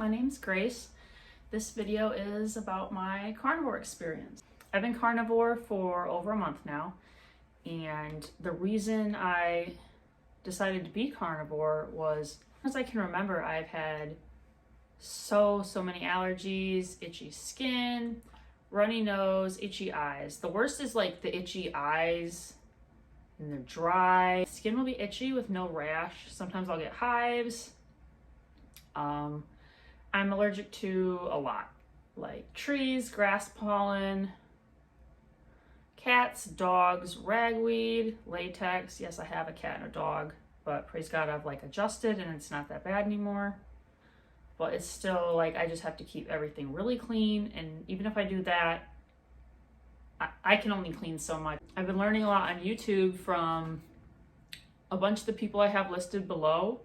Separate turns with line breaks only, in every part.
my name's Grace. This video is about my carnivore experience. I've been carnivore for over a month now, and the reason I decided to be carnivore was, as I can remember, I've had so many allergies, itchy skin, runny nose, itchy eyes. The worst is like the itchy eyes, and they're dry. Skin will be itchy with no rash. Sometimes I'll get hives. I'm allergic to a lot, like trees, grass pollen, cats, dogs, ragweed, latex. Yes, I have a cat and a dog, but praise God I've like adjusted and it's not that bad anymore. But it's still like I just have to keep everything really clean, and even if I do that, I can only clean so much. I've been learning a lot on YouTube from a bunch of the people I have listed below.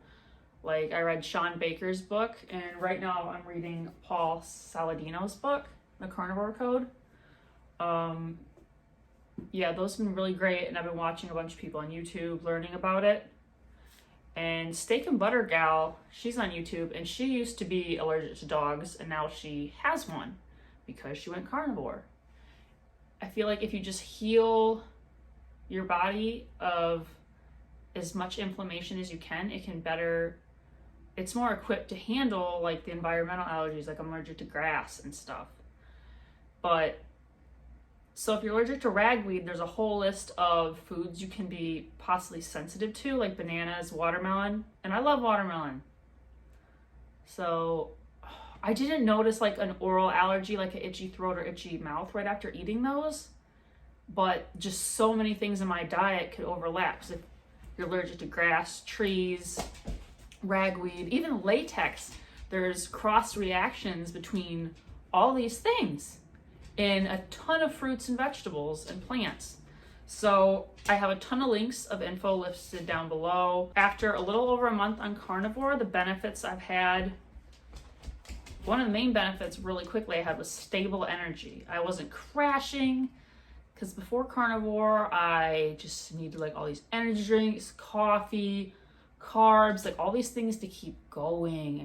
Like I read Sean Baker's book, and right now I'm reading Paul Saladino's book, The Carnivore Code. Yeah, those have been really great, and I've been watching a bunch of people on YouTube learning about it. And Steak and Butter Gal, she's on YouTube, and she used to be allergic to dogs, and now she has one because she went carnivore. I feel like if you just heal your body of as much inflammation as you can, it's more equipped to handle like the environmental allergies, like I'm allergic to grass and stuff. But so if you're allergic to ragweed, there's a whole list of foods you can be possibly sensitive to, like bananas, watermelon, and I love watermelon. So I didn't notice like an oral allergy, like an itchy throat or itchy mouth right after eating those, but just so many things in my diet could overlap. So if you're allergic to grass, trees, ragweed, even latex, there's cross reactions between all these things in a ton of fruits and vegetables and plants. So I have a ton of links of info listed down below. After a little over a month on carnivore, the benefits I've had, one of the main benefits really quickly I had was stable energy. I wasn't crashing, because before carnivore I just needed like all these energy drinks, coffee, carbs, like all these things to keep going,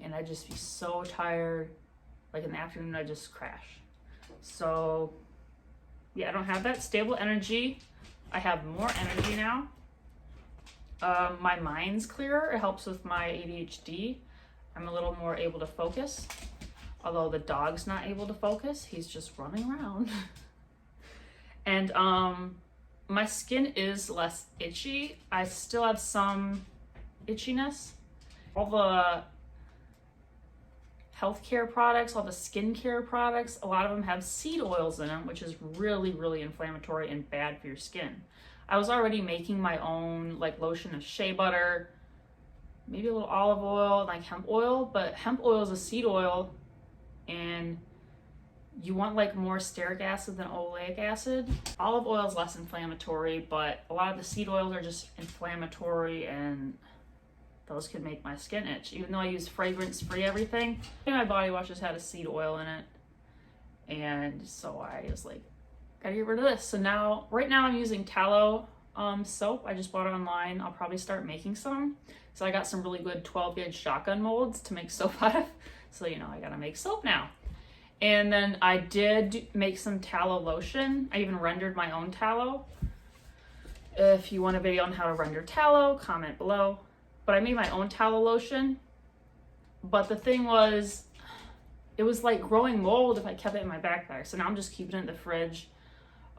and I'd just be so tired. Like in the afternoon I just crash. So yeah, I don't have that stable energy. I have more energy now. My mind's clearer. It helps with my ADHD. I'm a little more able to focus, although the dog's not able to focus. He's just running around. And my skin is less itchy. I still have some itchiness. All the healthcare products, all the skincare products, a lot of them have seed oils in them, which is really inflammatory and bad for your skin. I was already making my own like lotion of shea butter, maybe a little olive oil, like hemp oil, but hemp oil is a seed oil, and you want like more stearic acid than oleic acid. Olive oil is less inflammatory, but a lot of the seed oils are just inflammatory, and those could make my skin itch. Even though I use fragrance-free everything, my body wash just had a seed oil in it, and so I was like, gotta get rid of this. So now, right now I'm using tallow soap. I just bought it online. I'll probably start making some. So I got some really good 12-gauge shotgun molds to make soap out of. So you know, I gotta make soap now. And then I did make some tallow lotion. I even rendered my own tallow. If you want a video on how to render tallow, comment below. But I made my own tallow lotion. But the thing was, it was like growing mold if I kept it in my backpack. So now I'm just keeping it in the fridge.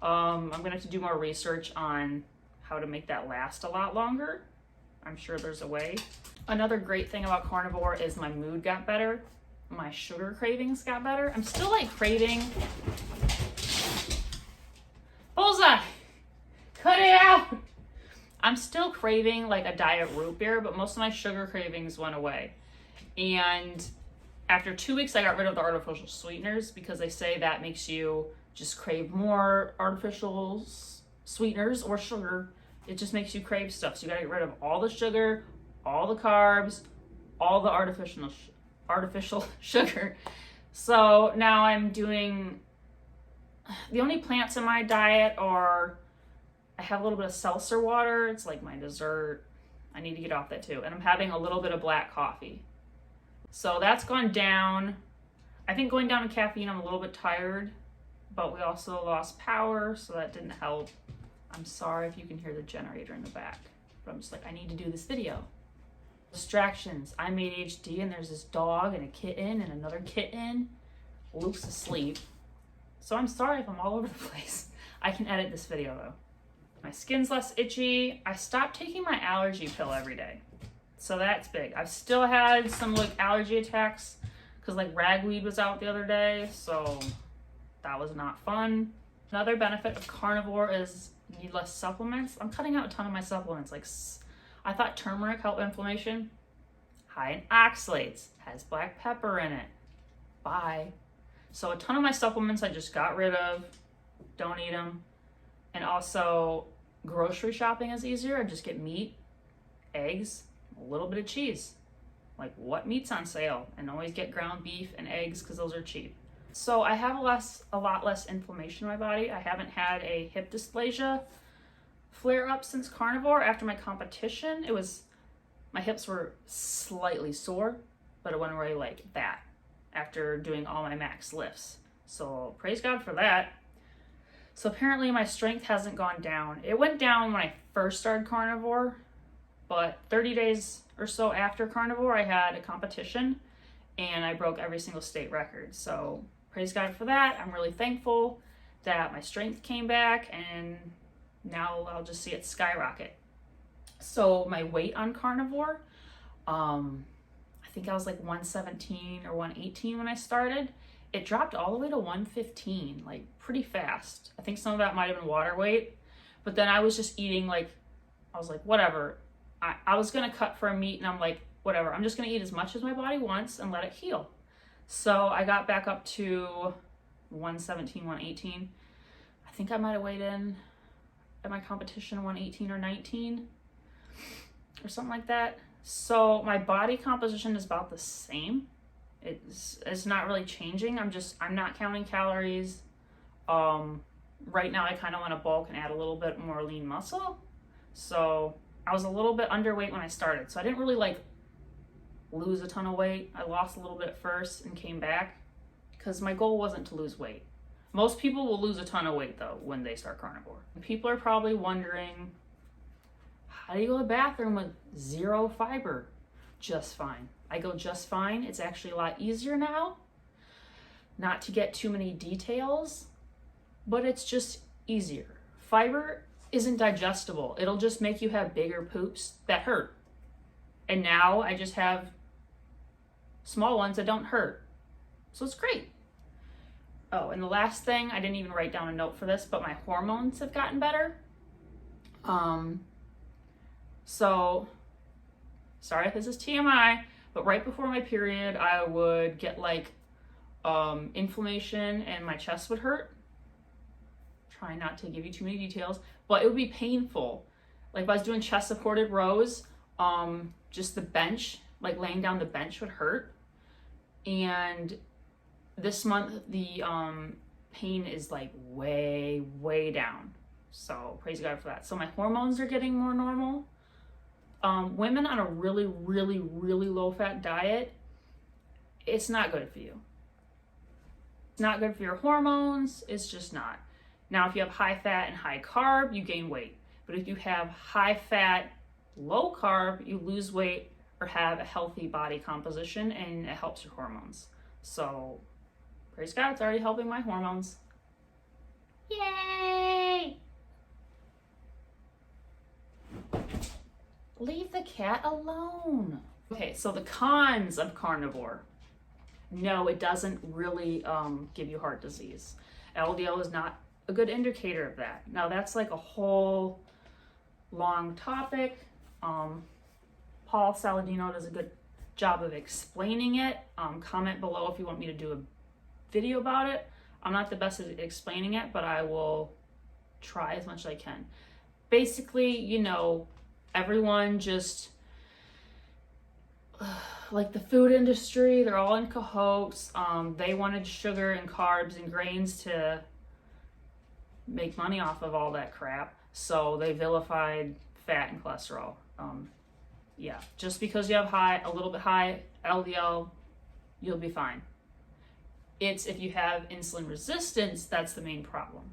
I'm gonna have to do more research on how to make that last a lot longer. I'm sure there's a way. Another great thing about carnivore is my mood got better. My sugar cravings got better. I'm still like craving. Bullseye! Cut it out! I'm still craving like a diet root beer, but most of my sugar cravings went away. And after 2 weeks, I got rid of the artificial sweeteners because they say that makes you just crave more artificial sweeteners or sugar. It just makes you crave stuff. So you gotta get rid of all the sugar, all the carbs, all the artificial sugar. So now I'm doing, the only plants in my diet are, I have a little bit of seltzer water. It's like my dessert. I need to get off that too. And I'm having a little bit of black coffee. So that's gone down. I think going down in caffeine, I'm a little bit tired, but we also lost power, so that didn't help. I'm sorry if you can hear the generator in the back, but I'm just like, I need to do this video. Distractions. I'm ADHD, and there's this dog and a kitten and another kitten. Luke's asleep. So I'm sorry if I'm all over the place. I can edit this video though. My skin's less itchy. I stopped taking my allergy pill every day. So that's big. I've still had some like allergy attacks because like ragweed was out the other day. So that was not fun. Another benefit of carnivore is you need less supplements. I'm cutting out a ton of my supplements. Like I thought turmeric helped inflammation. High in oxalates, has black pepper in it. Bye. So a ton of my supplements I just got rid of. Don't eat them. And also grocery shopping is easier. I just get meat, eggs, a little bit of cheese. Like what meat's on sale? And always get ground beef and eggs because those are cheap. So I have a lot less inflammation in my body. I haven't had a hip dysplasia flare up since carnivore. After my competition, my hips were slightly sore, but it went away like that after doing all my max lifts. So praise God for that. So apparently my strength hasn't gone down. It went down when I first started carnivore, but 30 days or so after carnivore, I had a competition and I broke every single state record. So praise God for that. I'm really thankful that my strength came back, and now I'll just see it skyrocket. So my weight on carnivore, I think I was like 117 or 118 when I started. It dropped all the way to 115, like pretty fast. I think some of that might have been water weight, but then I was just eating I was like, whatever. I was gonna cut for a meat, and I'm like, whatever. I'm just gonna eat as much as my body wants and let it heal. So I got back up to 117, 118. I think I might have weighed in at my competition 118 or 19 or something like that. So my body composition is about the same. It's not really changing. I'm not counting calories. Right now I kind of want to bulk and add a little bit more lean muscle. So I was a little bit underweight when I started. So I didn't really lose a ton of weight. I lost a little bit first and came back because my goal wasn't to lose weight. Most people will lose a ton of weight though when they start carnivore. People are probably wondering, how do you go to the bathroom with 0 fiber? Just fine. I go just fine. It's actually a lot easier now. Not to get too many details, but it's just easier. Fiber isn't digestible. It'll just make you have bigger poops that hurt. And now I just have small ones that don't hurt. So it's great. Oh, and the last thing, I didn't even write down a note for this, but my hormones have gotten better. So, sorry if this is TMI, but right before my period, I would get inflammation and my chest would hurt. Try not to give you too many details, but it would be painful. Like if I was doing chest supported rows, just the bench, laying down the bench would hurt. And this month, the pain is way, way down. So praise God for that. So my hormones are getting more normal. Women on a really, really, really low fat diet, it's not good for you. It's not good for your hormones. It's just not. Now, if you have high fat and high carb, you gain weight. But if you have high fat, low carb, you lose weight or have a healthy body composition, and it helps your hormones. So praise God, it's already helping my hormones. Yay! Leave the cat alone. Okay, so the cons of carnivore. No, it doesn't really give you heart disease. LDL is not a good indicator of that. Now that's a whole long topic. Paul Saladino does a good job of explaining it. Comment below if you want me to do a video about it. I'm not the best at explaining it, but I will try as much as I can. Basically, everyone just, the food industry, they're all in cahoots. They wanted sugar and carbs and grains to make money off of all that crap. So they vilified fat and cholesterol. Yeah, just because you have a little bit high LDL you'll be fine. It's if you have insulin resistance, that's the main problem.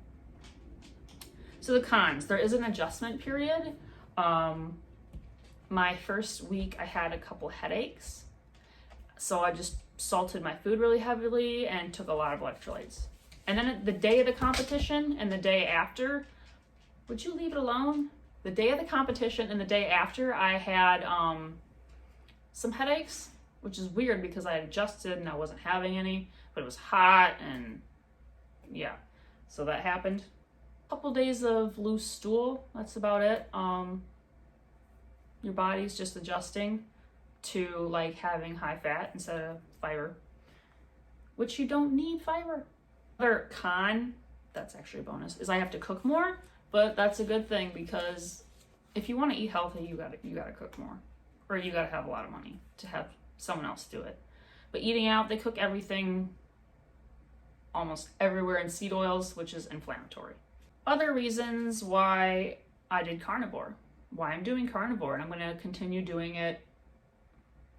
So the cons, there is an adjustment period. My first week I had a couple headaches. So I just salted my food really heavily and took a lot of electrolytes. And then the day of the competition and the day after, would you leave it alone? The day of the competition and the day after, I had some headaches, which is weird because I had adjusted and I wasn't having any, but it was hot and yeah, so that happened. A couple days of loose stool, that's about it. Your body's just adjusting to like having high fat instead of fiber, which you don't need fiber. Another con, that's actually a bonus, is I have to cook more, but that's a good thing because if you want to eat healthy, you gotta cook more, or you gotta have a lot of money to have someone else do it. But eating out, they cook everything almost everywhere in seed oils, which is inflammatory. Other reasons why I did carnivore, why I'm doing carnivore, and I'm going to continue doing it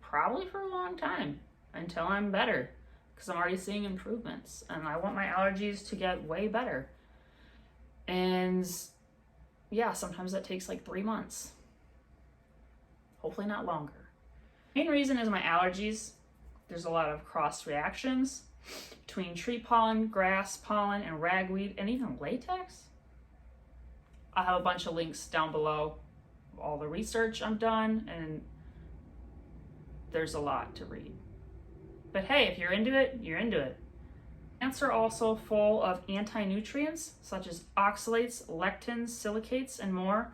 probably for a long time until I'm better, because I'm already seeing improvements and I want my allergies to get way better. And yeah, sometimes that takes like 3 months, hopefully not longer. Main reason is my allergies. There's a lot of cross reactions between tree pollen, grass pollen, and ragweed, and even latex. I have a bunch of links down below of all the research I've done, and there's a lot to read. But hey, if you're into it, you're into it. Plants are also full of anti-nutrients such as oxalates, lectins, silicates, and more.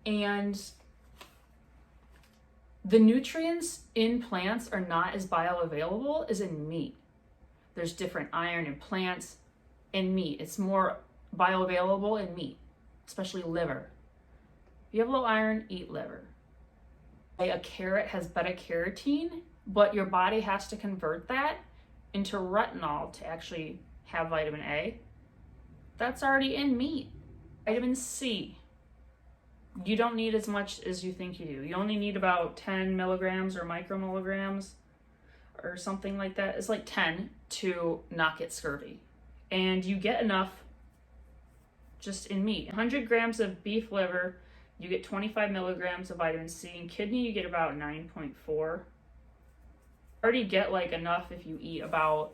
And the nutrients in plants are not as bioavailable as in meat. There's different iron in plants and meat. It's more bioavailable in meat, especially liver. If you have low iron, eat liver. A carrot has beta-carotene, but your body has to convert that into retinol to actually have vitamin A. That's already in meat. Vitamin C, you don't need as much as you think you do. You only need about 10 milligrams or micromilligrams or something like that. It's like 10 to not get scurvy. And you get enough just in meat. 100 grams of beef liver, you get 25 milligrams of vitamin C. In kidney, you get about 9.4. Already get like enough if you eat about,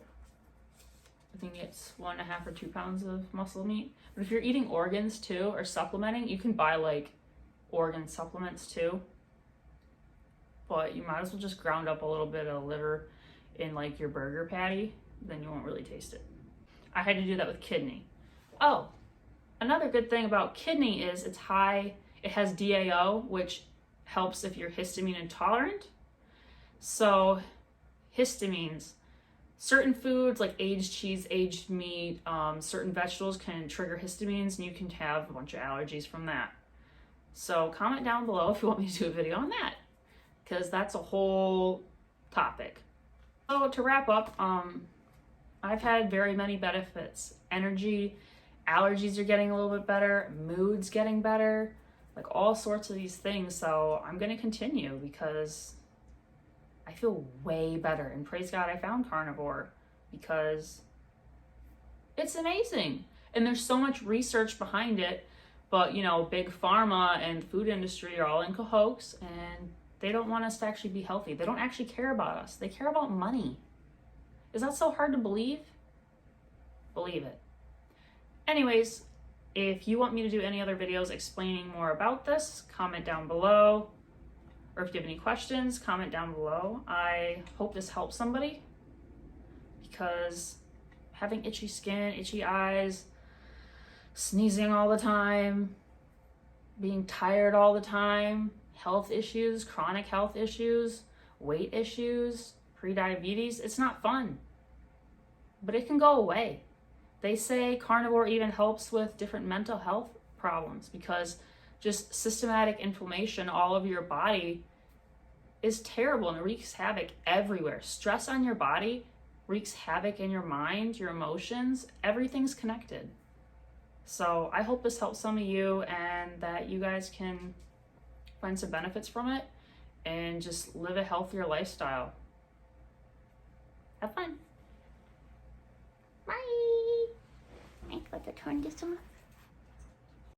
I think it's 1.5 or 2 pounds of muscle meat. But if you're eating organs too or supplementing, you can buy like organ supplements too. But you might as well just ground up a little bit of liver in like your burger patty, then you won't really taste it. I had to do that with kidney. Oh, another good thing about kidney is it's high, it has DAO, which helps if you're histamine intolerant. So histamines, certain foods like aged cheese, aged meat, certain vegetables can trigger histamines, and you can have a bunch of allergies from that. So comment down below if you want me to do a video on that, because that's a whole topic. So to wrap up, I've had very many benefits. Energy, allergies are getting a little bit better, mood's getting better, like all sorts of these things. So I'm going to continue because I feel way better. And praise God I found carnivore because it's amazing. And there's so much research behind it. But, you know, big pharma and food industry are all in cahoots, and they don't want us to actually be healthy. They don't actually care about us. They care about money. Is that so hard to believe? Believe it. Anyways, if you want me to do any other videos explaining more about this, comment down below. Or if you have any questions, comment down below. I hope this helps somebody, because having itchy skin, itchy eyes, sneezing all the time, being tired all the time, health issues, chronic health issues, weight issues, prediabetes, it's not fun, but it can go away. They say carnivore even helps with different mental health problems because just systematic inflammation all over your body is terrible and it wreaks havoc everywhere. Stress on your body wreaks havoc in your mind, your emotions, everything's connected. So I hope this helps some of you and that you guys can find some benefits from it and just live a healthier lifestyle. Have fun.
Bye. I'm going to turn this off.